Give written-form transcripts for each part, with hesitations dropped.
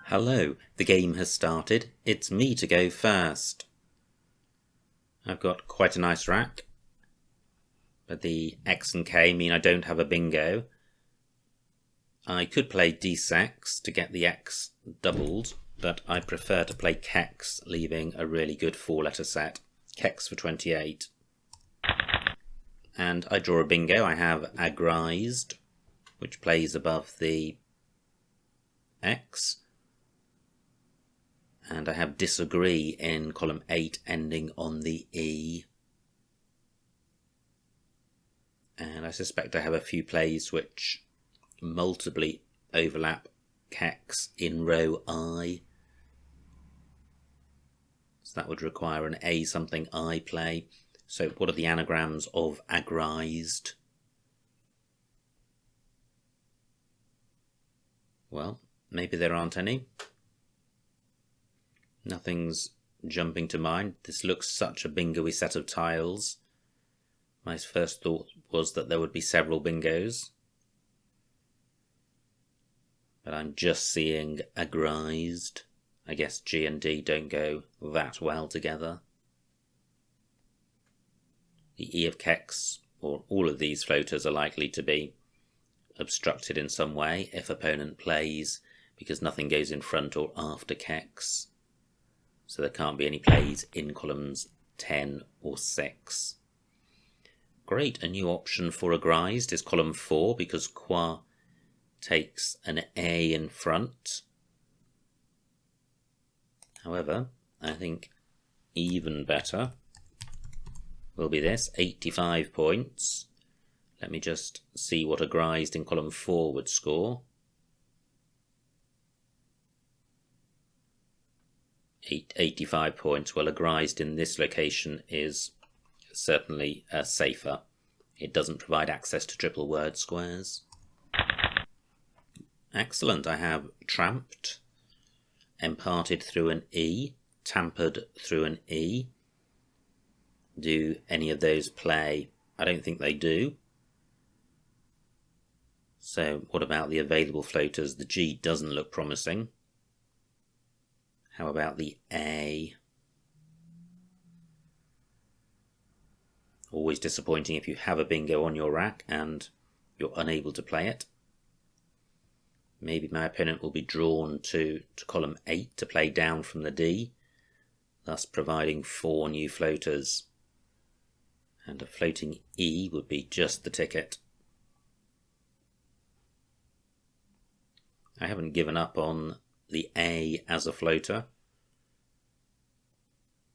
Hello, the game has started. It's me to go first. I've got quite a nice rack, but the X and K mean I don't have a bingo. I could play D6 to get the X doubled, but I prefer to play Kex, leaving a really good four-letter set. Kex for 28. And I draw a bingo. I have Agrized, which plays above the X. And I have Disagree in column 8, ending on the E. And I suspect I have a few plays which multiply overlap Kex in row I. So that would require an A something I play. So what are the anagrams of Agrized? Well, maybe there aren't any. Nothing's jumping to mind. This looks such a bingo-y set of tiles. My first thought was that there would be several bingos. But I'm just seeing Agrized. I guess G and D don't go that well together. The E of Kex, or all of these floaters, are likely to be obstructed in some way if opponent plays, because nothing goes in front or after Kex. So there can't be any plays in columns 10 or 6. Great, a new option for Agrized is column 4, because Qua takes an A in front. However, I think even better will be this, 85 points. Let me just see what Agrized in column 4 would score. 85 points. Well, Agrized in this location is certainly safer. It doesn't provide access to triple word squares. Excellent. I have Tramped, Imparted through an E, Tampered through an E. Do any of those play? I don't think they do. So what about the available floaters? The G doesn't look promising. How about the A? Always disappointing if you have a bingo on your rack and you're unable to play it. Maybe my opponent will be drawn to column 8 to play down from the D, thus providing 4 new floaters. And a floating E would be just the ticket. I haven't given up on the A as a floater,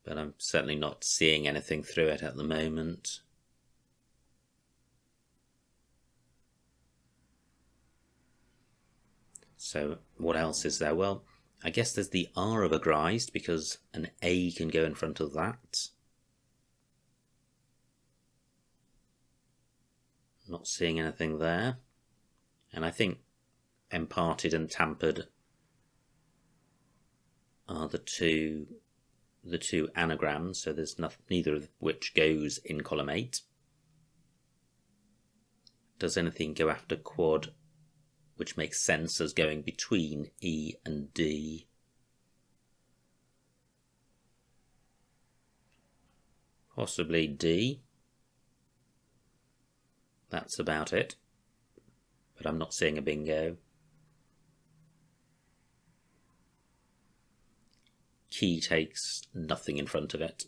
but I'm certainly not seeing anything through it at the moment. So what else is there? Well, I guess there's the R of Agrized, because an A can go in front of that. Not seeing anything there. And I think Imparted and Tampered are the two anagrams, so there's neither of which goes in column 8. Does anything go after Quad, which makes sense as going between E and D? Possibly D. That's about it. But I'm not seeing a bingo. Key takes nothing in front of it.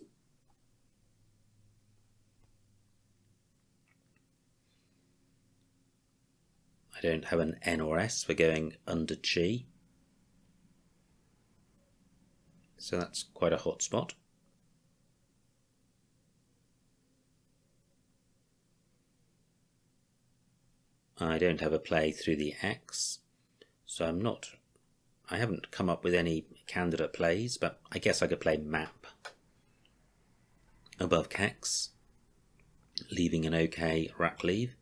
I don't have an N or S for going under Chi. So that's quite a hot spot. I don't have a play through the X, so I haven't come up with any candidate plays, but I guess I could play Map above Kex, leaving an OK rack leave.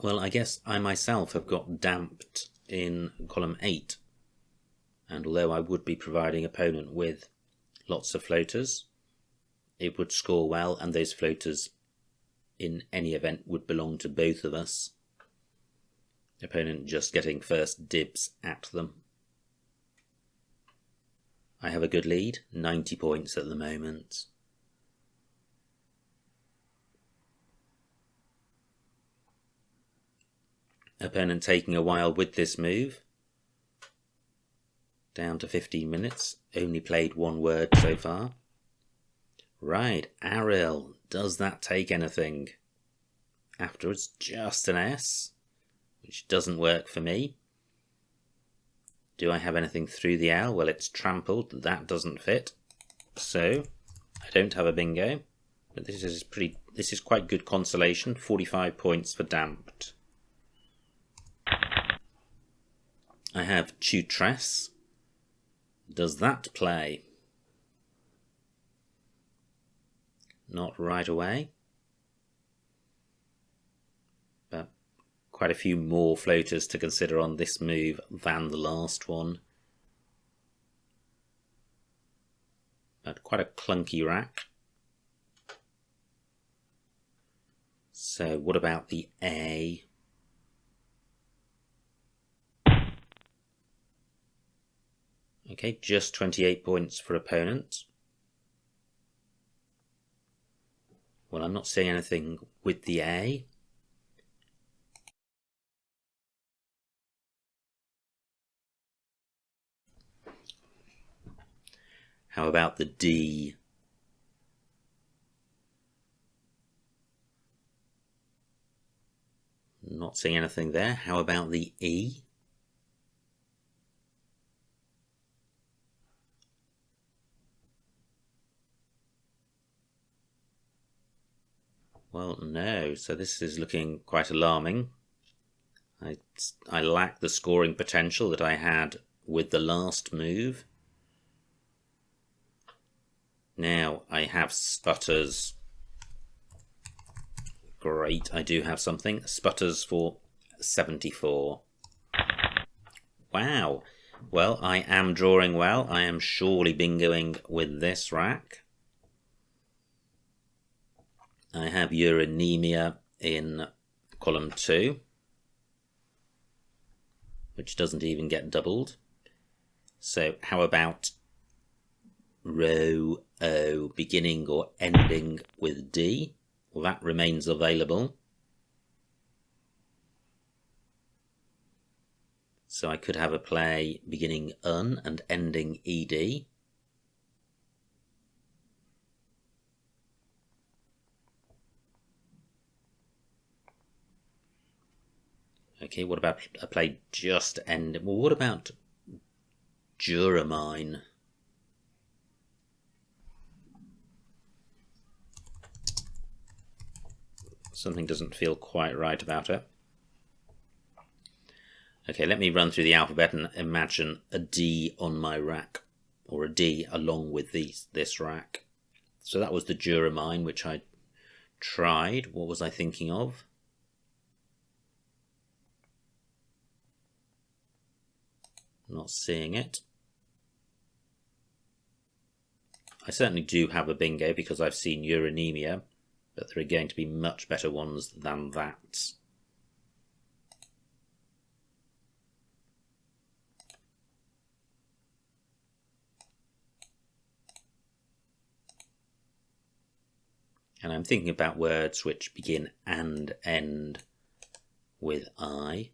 Well, I guess I myself have got Damped in column 8, and although I would be providing opponent with lots of floaters, it would score well, and those floaters in any event would belong to both of us. Opponent just getting first dibs at them. I have a good lead, 90 points at the moment. Opponent taking a while with this move. Down to 15 minutes, only played one word so far. Right, Ariel, does that take anything? Afterwards, just an S, which doesn't work for me. Do I have anything through the L? Well, it's trampled, that doesn't fit. So, I don't have a bingo, but this is quite good consolation, 45 points for damped. I have tutress. Does that play? Not right away. But quite a few more floaters to consider on this move than the last one. But quite a clunky rack. So what about the A? Okay, just 28 points for opponent. Well, I'm not seeing anything with the A. How about the D? Not seeing anything there. How about the E? Well, no, so this is looking quite alarming. I lack the scoring potential that I had with the last move. Now I have sputters. Great, I do have something. Sputters for 74. Wow. Well, I am drawing well. I am surely bingoing with this rack. I have uranemia in column 2, which doesn't even get doubled. So how about row O beginning or ending with D? Well, that remains available. So I could have a play beginning UN and ending ED. Okay, what about a play just ending? Well, what about Duramine? Something doesn't feel quite right about it. Okay, let me run through the alphabet and imagine a D on my rack, or a D along with this rack. So that was the Duramine, which I tried. What was I thinking of? Not seeing it. I certainly do have a bingo because I've seen uranemia, but there are going to be much better ones than that. And I'm thinking about words which begin and end with I.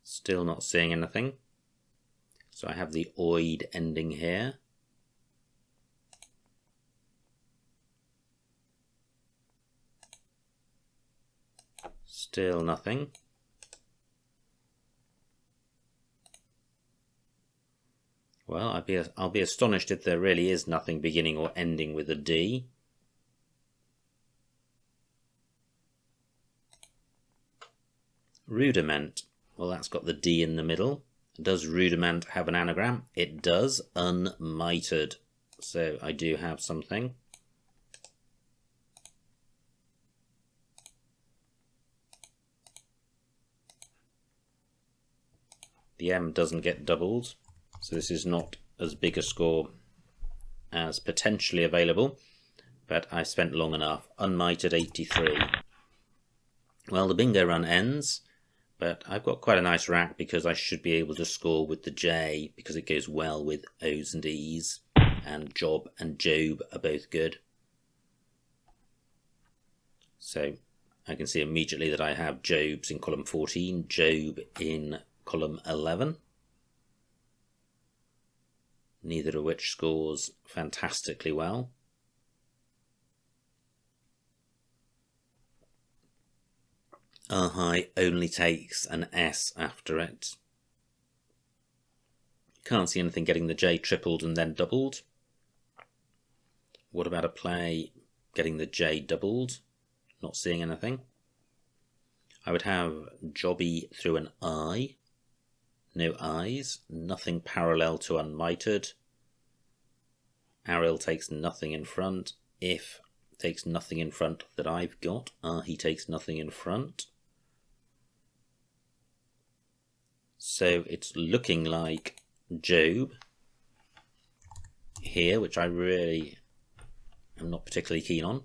Still not seeing anything. So I have the oid ending here. Still nothing. Well, I'll be astonished if there really is nothing beginning or ending with a D. Rudiment. Well, that's got the D in the middle. Does rudiment have an anagram? It does, unmitered. So I do have something. The M doesn't get doubled. So this is not as big a score as potentially available, but I've spent long enough. Unmited 83. Well, the bingo run ends, but I've got quite a nice rack because I should be able to score with the J because it goes well with O's and E's, and Job and Job are both good. So I can see immediately that I have Jobs in column 14, Job in column 11. Neither of which scores fantastically well. R high only takes an S after it. Can't see anything getting the J tripled and then doubled. What about a play getting the J doubled? Not seeing anything. I would have Jobby through an I. No I's. Nothing parallel to unmited. Ariel takes nothing in front. If takes nothing in front that I've got. He takes nothing in front. So it's looking like Job here, which I really am not particularly keen on.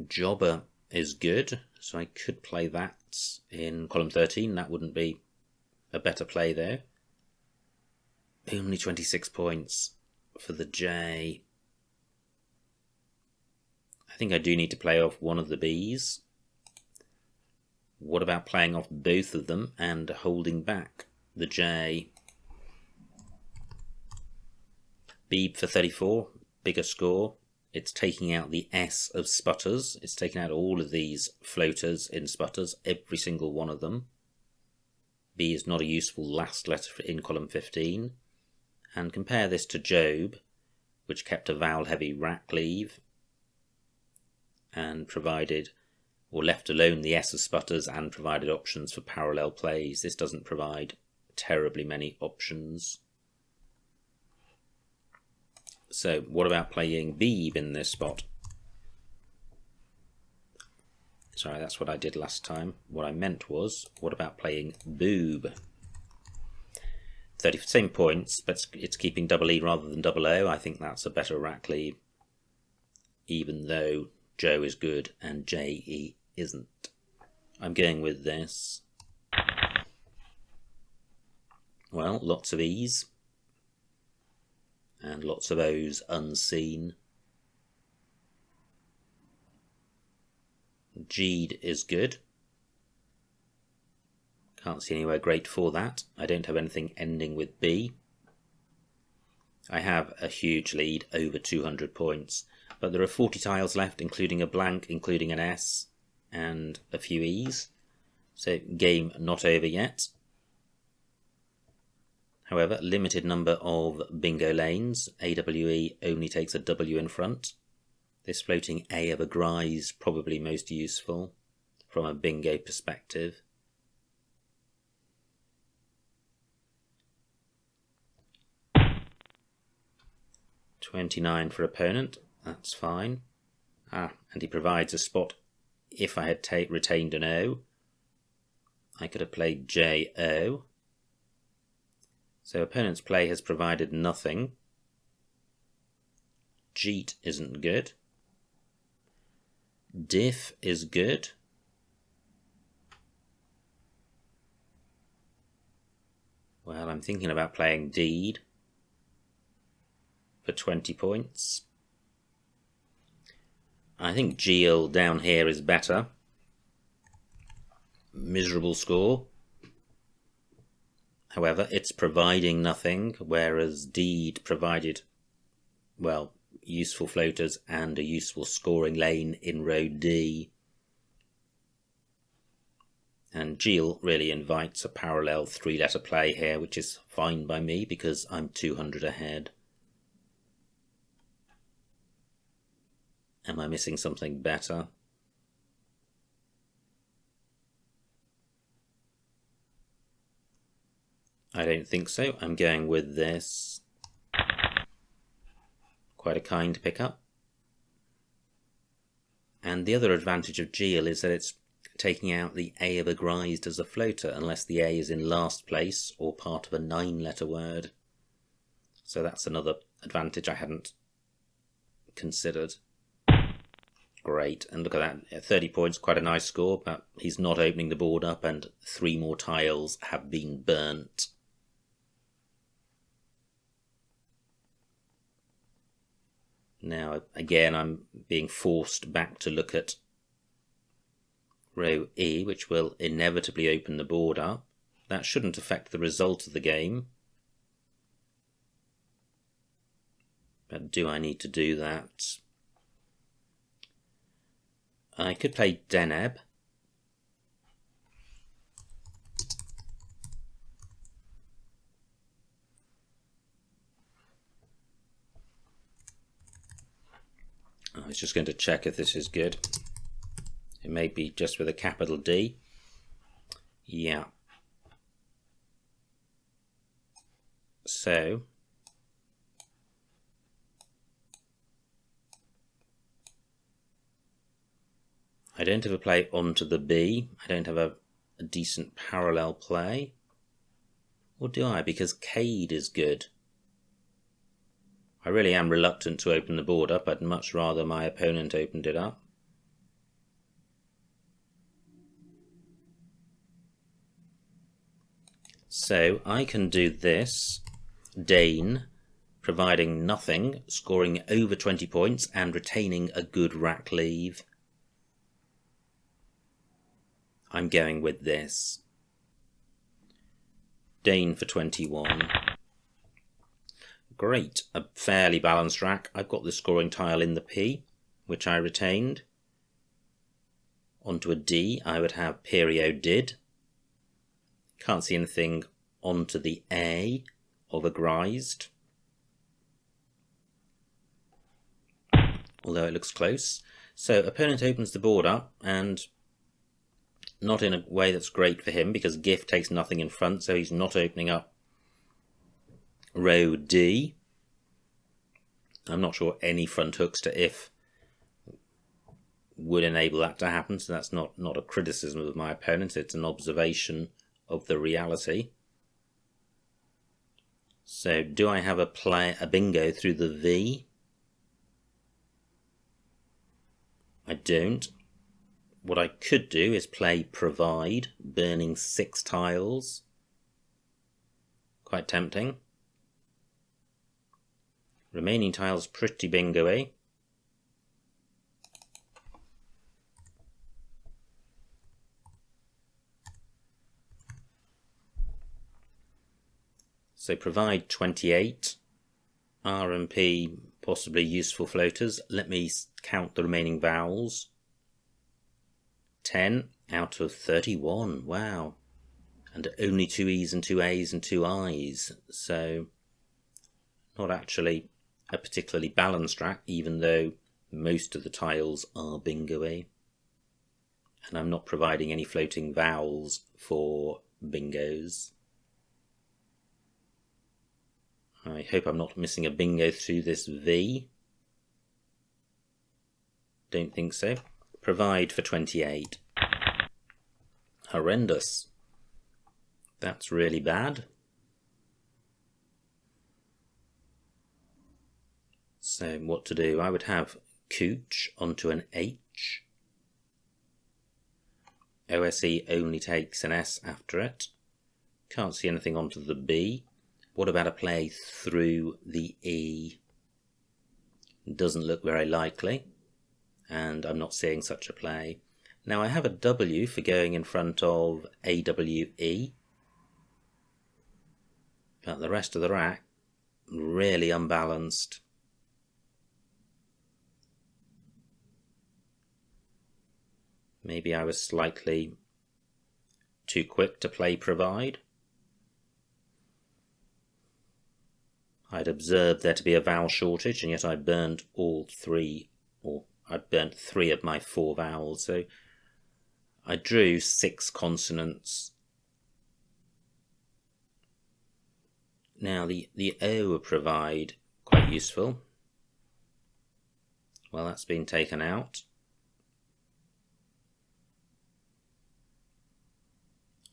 Jobber is good, so I could play that in column 13. That wouldn't be a better play though. Only 26 points for the J. I think I do need to play off one of the B's. What about playing off both of them and holding back the J? Beeb for 34, bigger score. It's taking out the S of sputters. It's taking out all of these floaters in sputters, every single one of them. B is not a useful last letter in column 15. And compare this to Job, which kept a vowel-heavy rack leave and provided, or left alone, the S of sputters and provided options for parallel plays. This doesn't provide terribly many options. So what about playing Beeb in this spot? Sorry, that's what I did last time. What I meant was, what about playing Boob? 30, same points, but it's keeping double E rather than double O. I think that's a better rack lead, even though Joe is good and J-E isn't. I'm going with this. Well, lots of E's and lots of O's unseen. G'd is good. Can't see anywhere great for that. I don't have anything ending with B. I have a huge lead, over 200 points, but there are 40 tiles left, including a blank, including an S, and a few E's. So game not over yet. However, limited number of bingo lanes. AWE only takes a W in front. This floating A of a Gry is probably most useful from a bingo perspective. $29 for opponent, that's fine. And he provides a spot. If I had retained an O, I could have played J-O. So opponent's play has provided nothing. Jeet isn't good. Diff is good. Well, I'm thinking about playing Deed for 20 points. I think Geel down here is better. Miserable score. However, it's providing nothing, whereas Deed provided, well, useful floaters and a useful scoring lane in row D. And Geel really invites a parallel three-letter play here, which is fine by me because I'm 200 ahead. Am I missing something better? I don't think so. I'm going with this. Quite a kind pickup. And the other advantage of Geel is that it's taking out the A of agrised as a floater unless the A is in last place or part of a 9-letter word. So that's another advantage I hadn't considered. Great, and look at that, 30 points, quite a nice score, but he's not opening the board up and 3 more tiles have been burnt. Now, again, I'm being forced back to look at row E, which will inevitably open the board up. That shouldn't affect the result of the game. But do I need to do that? I could play Deneb. I was just going to check if this is good. It may be just with a capital D. Yeah. So I don't have a play onto the B. I don't have a decent parallel play. Or do I? Because Cade is good. I really am reluctant to open the board up. I'd much rather my opponent opened it up. So I can do this. Dane, providing nothing, scoring over 20 points and retaining a good rack leave. I'm going with this. Dane for 21. Great, a fairly balanced rack. I've got the scoring tile in the P, which I retained. Onto a D, I would have Perio did. Can't see anything onto the A of agrised, although it looks close. So opponent opens the board up, and not in a way that's great for him because Gift takes nothing in front, so he's not opening up row D. I'm not sure any front hooks to if would enable that to happen, so that's not a criticism of my opponent, it's an observation of the reality. So do I have a bingo through the V? I don't. What I could do is play Provide, burning 6 tiles. Quite tempting. Remaining tiles pretty bingo-y. So Provide 28. R and P possibly useful floaters. Let me count the remaining vowels. 10 out of 31, wow. And only 2 E's and 2 A's and 2 I's, so not actually a particularly balanced rack, even though most of the tiles are bingo-y. And I'm not providing any floating vowels for bingos. I hope I'm not missing a bingo through this V. Don't think so. Provide for 28. Horrendous. That's really bad. So what to do? I would have Cooch onto an H. OSE only takes an S after it. Can't see anything onto the B. What about a play through the E? Doesn't look very likely, and I'm not seeing such a play. Now I have a W for going in front of AWE, but the rest of the rack really unbalanced. Maybe I was slightly too quick to play Provide. I'd observed there to be a vowel shortage, and yet I burnt all 3, or I burnt 3 of my 4 vowels, so I drew 6 consonants. Now the O of Provide, quite useful. Well, that's been taken out.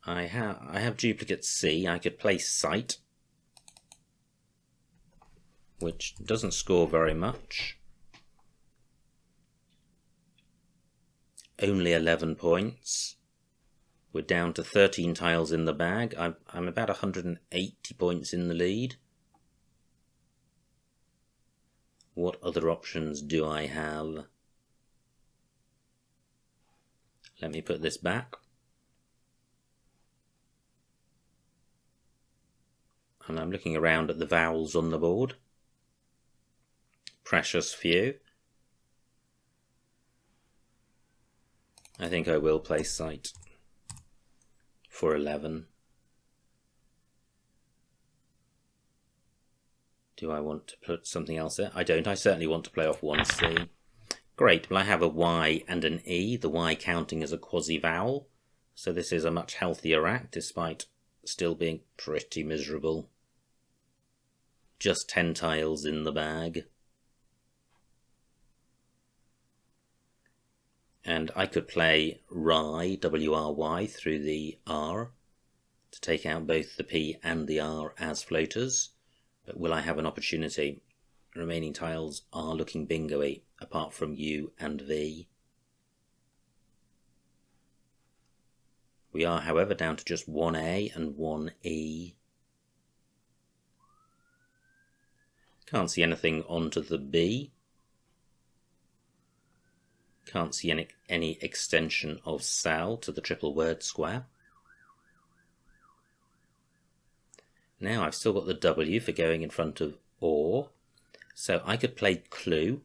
I have duplicate C. I could play sight, which doesn't score very much. Only 11 points. We're down to 13 tiles in the bag. I'm about 180 points in the lead. What other options do I have? Let me put this back. And I'm looking around at the vowels on the board. Precious few. I think I will play sight for 11. Do I want to put something else there? I don't. I certainly want to play off 1C. Great. Well, I have a Y and an E, the Y counting as a quasi-vowel. So this is a much healthier act, despite still being pretty miserable. Just 10 tiles in the bag. And I could play Ry, W-R-Y, through the R to take out both the P and the R as floaters. But will I have an opportunity? The remaining tiles are looking bingo-y, apart from U and V. We are, however, down to just 1A and 1E. Can't see anything onto the B. Can't see any extension of Sal to the triple word square. Now I've still got the W for going in front of OR, so I could play Clue.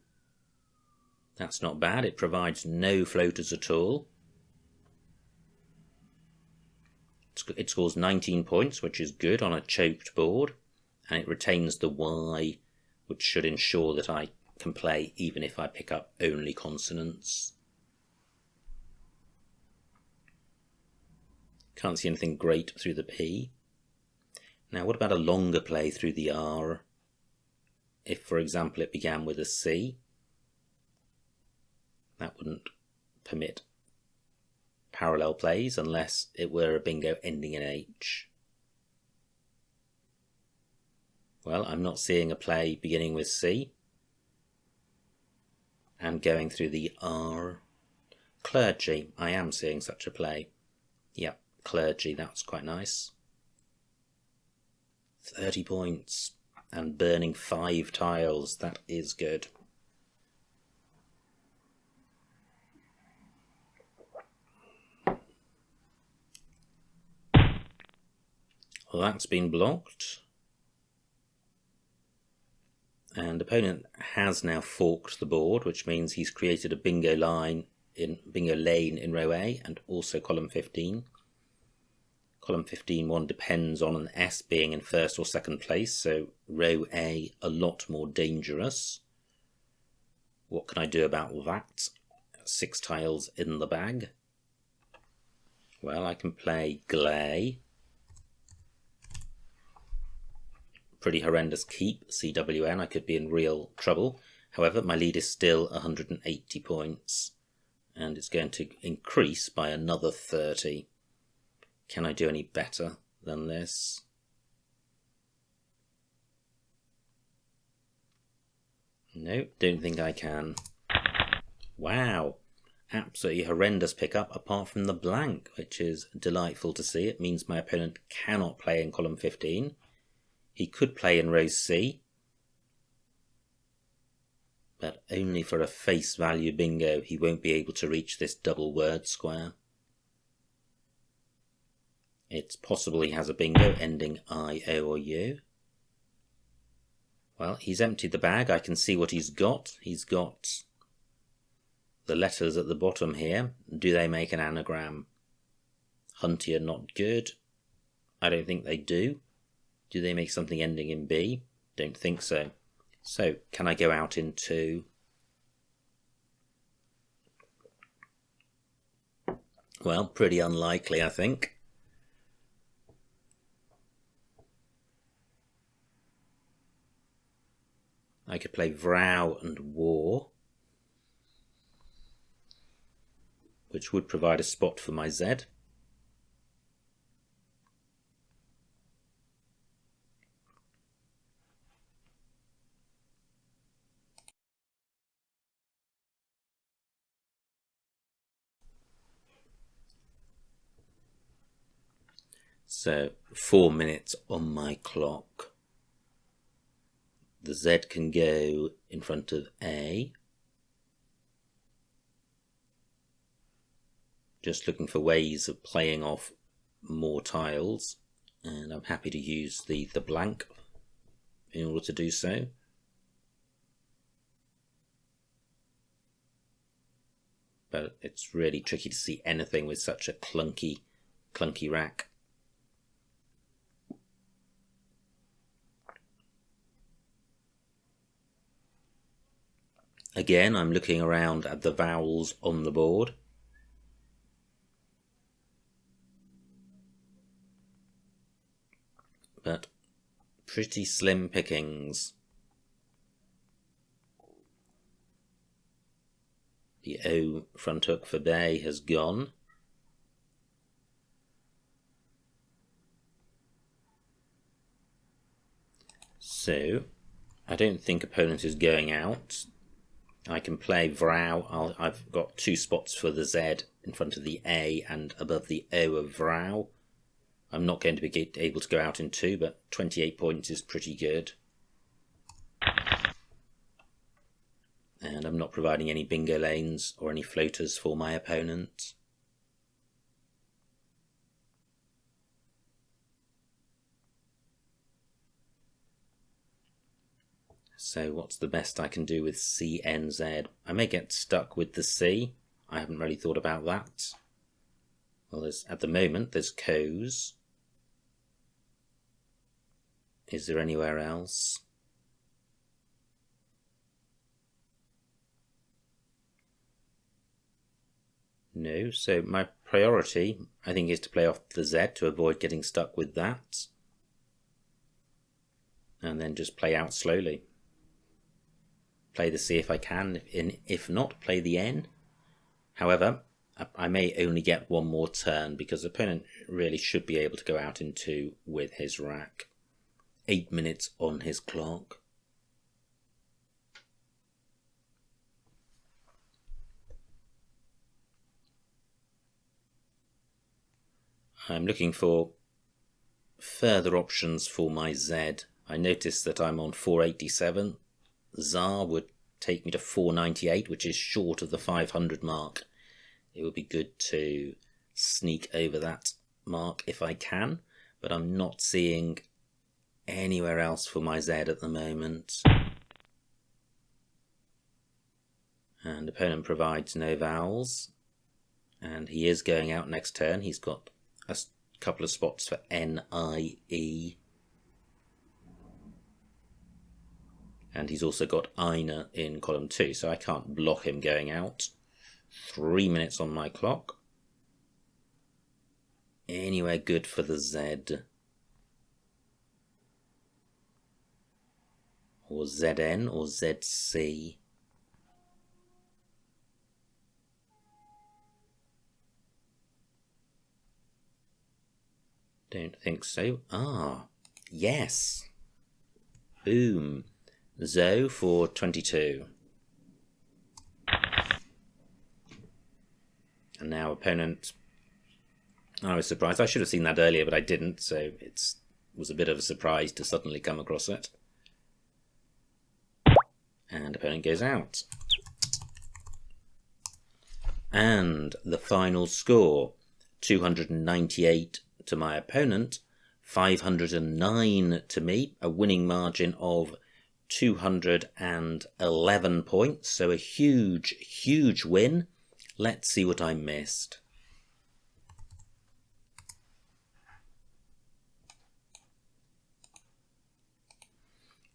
That's not bad, it provides no floaters at all. It scores 19 points, which is good on a choked board, and it retains the Y, which should ensure that I can play even if I pick up only consonants. Can't see anything great through the P. Now what about a longer play through the R? If, for example, it began with a C, that wouldn't permit parallel plays unless it were a bingo ending in H. Well, I'm not seeing a play beginning with C and going through the R. Clergy, I am seeing such a play. Yep, clergy, that's quite nice. 30 points and burning 5 tiles, that is good. Well, that's been blocked. And opponent has now forked the board, which means he's created a bingo lane in row A and also column 15. Column 15 one depends on an S being in first or second place, so row A a lot more dangerous. What can I do about that? 6 tiles in the bag. Well, I can play Glay. Pretty horrendous keep, CWN, I could be in real trouble. However, my lead is still 180 points, and it's going to increase by another 30. Can I do any better than this? No, don't think I can. Wow, absolutely horrendous pickup apart from the blank, which is delightful to see. It means my opponent cannot play in column 15. He could play in row C, but only for a face value bingo. He won't be able to reach this double word square. It's possible he has a bingo ending I, O or U. Well, he's emptied the bag. I can see what he's got. He's got the letters at the bottom here. Do they make an anagram? Huntier, not good. I don't think they do. Do they make something ending in B? Don't think so. So, can I go out in 2? Well, pretty unlikely, I think. I could play Vrow and War, which would provide a spot for my Z. So 4 minutes on my clock. The Z can go in front of A. Just looking for ways of playing off more tiles, and I'm happy to use the blank in order to do so. But it's really tricky to see anything with such a clunky rack. Again, I'm looking around at the vowels on the board. But pretty slim pickings. The O front hook for bay has gone. So I don't think opponent is going out. I can play Vrow. I've got 2 spots for the Z in front of the A and above the O of Vrow. I'm not going to be able to go out in 2, but 28 points is pretty good. And I'm not providing any bingo lanes or any floaters for my opponent. So what's the best I can do with CNZ? I may get stuck with the C. I haven't really thought about that. Well, at the moment there's Co's. Is there anywhere else? No, so my priority, I think, is to play off the Z to avoid getting stuck with that. And then just play out slowly. Play the C if I can, if not, play the N. However, I may only get 1 more turn because the opponent really should be able to go out in 2 with his rack. 8 minutes on his clock. I'm looking for further options for my Z. I noticed that I'm on 487. ZAR would take me to 498, which is short of the 500 mark. It would be good to sneak over that mark if I can, but I'm not seeing anywhere else for my Z at the moment. And opponent provides no vowels, and he is going out next turn. He's got a couple of spots for N-I-E. And he's also got Eine in column 2, so I can't block him going out. 3 minutes on my clock. Anywhere good for the Z? Or ZN or ZC? Don't think so. Ah, yes. Boom. Zo for 22. And now opponent. I was surprised. I should have seen that earlier, but I didn't, so it was a bit of a surprise to suddenly come across it. And opponent goes out. And the final score, 298 to my opponent, 509 to me, a winning margin of 211 points, so a huge win. Let's see what I missed.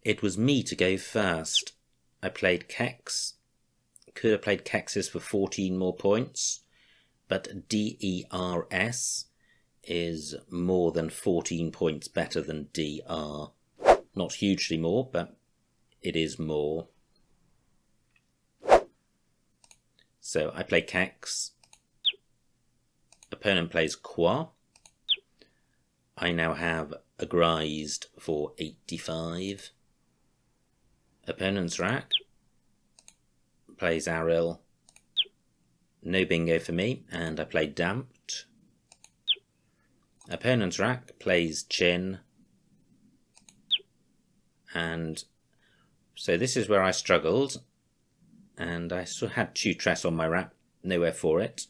It was me to go first. I played Kex. Could have played Kexes for 14 more points, but DERS is more than 14 points better than DR. Not hugely more, but it is more. So I play Kex. Opponent plays Qua. I now have agrized for 85. Opponent's rack plays Aril. No bingo for me, and I play Damped. Opponent's rack plays chin, and so this is where I struggled, and I still had 2 tress on my rack, nowhere for it.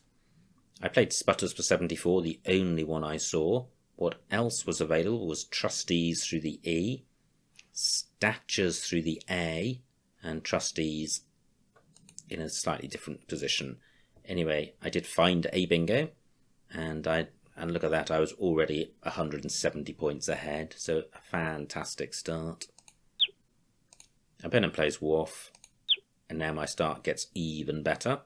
I played sputters for 74, the only one I saw. What else was available was trustees through the E, statures through the A, and trustees in a slightly different position. Anyway, I did find a bingo, and look at that, I was already 170 points ahead, so a fantastic start. Opponent plays Waff, and now my start gets even better.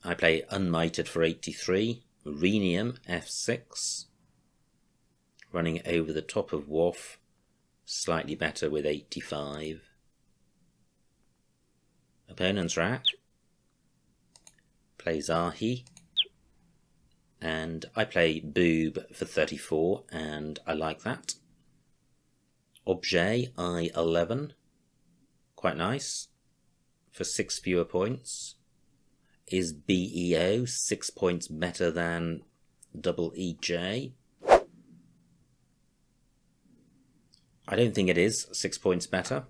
I play unmited for 83, Rhenium F6, running over the top of Waff, slightly better with 85. Opponent's rack plays Ahi, and I play Boob for 34, and I like that. Objet I11, quite nice, for 6 fewer points. Is BEO 6 points better than double EJ? I don't think it is 6 points better,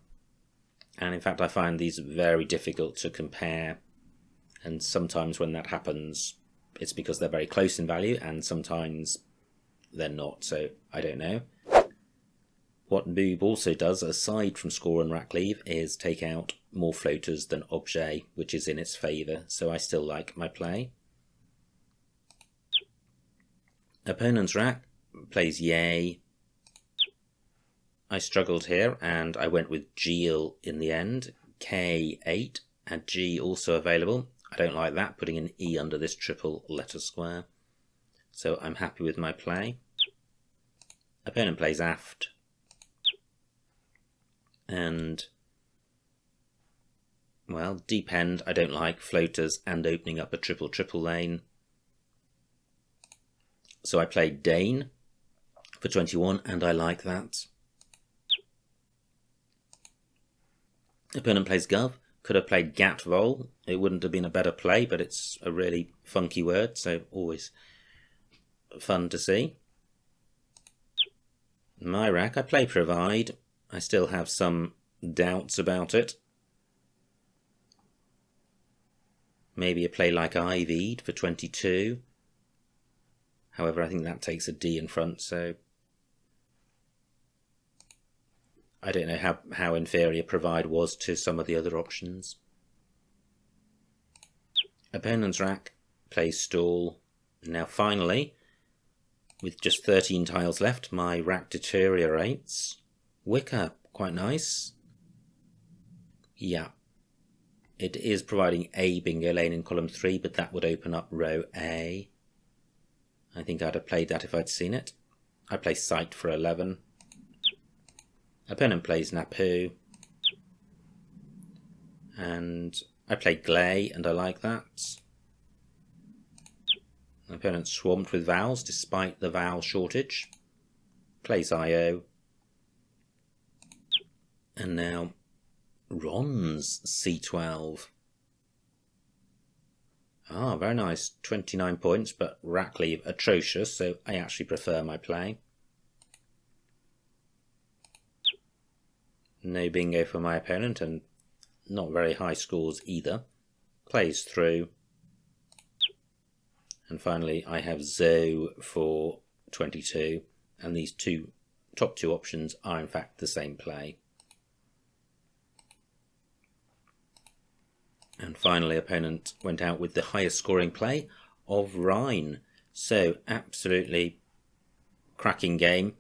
and in fact I find these very difficult to compare, and sometimes when that happens it's because they're very close in value, and sometimes they're not, so I don't know. What Boob also does, aside from score and rack leave, is take out more floaters than Objet, which is in its favour, so I still like my play. Opponent's rack plays Yay. I struggled here, and I went with Geel in the end. K8, and G also available. I don't like that, putting an E under this triple letter square, so I'm happy with my play. Opponent plays Aft, and, well, Deep End I don't like, floaters and opening up a triple lane. So I played Dane for 21, and I like that. Opponent plays Gov. Could have played Gatvol. It wouldn't have been a better play, but it's a really funky word, so always fun to see. My rack, I play Provide. I still have some doubts about it. Maybe a play like Ivied for 22. However, I think that takes a D in front, so I don't know how inferior Provide was to some of the other options. Opponent's rack plays Stall. Now finally, with just 13 tiles left, my rack deteriorates. Wicker, quite nice. Yeah, it is providing a bingo lane in column 3, but that would open up row A. I think I'd have played that if I'd seen it. I play Sight for 11. Opponent plays Napu, and I play Glay, and I like that. Opponent swamped with vowels despite the vowel shortage. Plays IO. And now Ron's C12. Ah, very nice. 29 points, but rack leave atrocious, so I actually prefer my play. No bingo for my opponent, and not very high scores either. Plays through. And finally I have Zoe for 22, and these top two options are in fact the same play. And finally opponent went out with the highest scoring play of Rhine. So absolutely cracking game.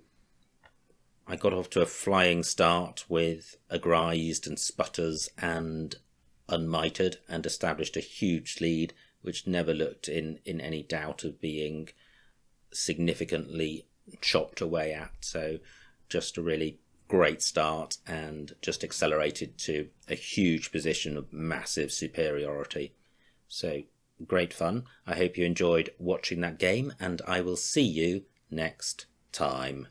I got off to a flying start with Agrized and Sputters and Unmited, and established a huge lead which never looked in any doubt of being significantly chopped away at. So just a really great start, and just accelerated to a huge position of massive superiority. So great fun. I hope you enjoyed watching that game, and I will see you next time.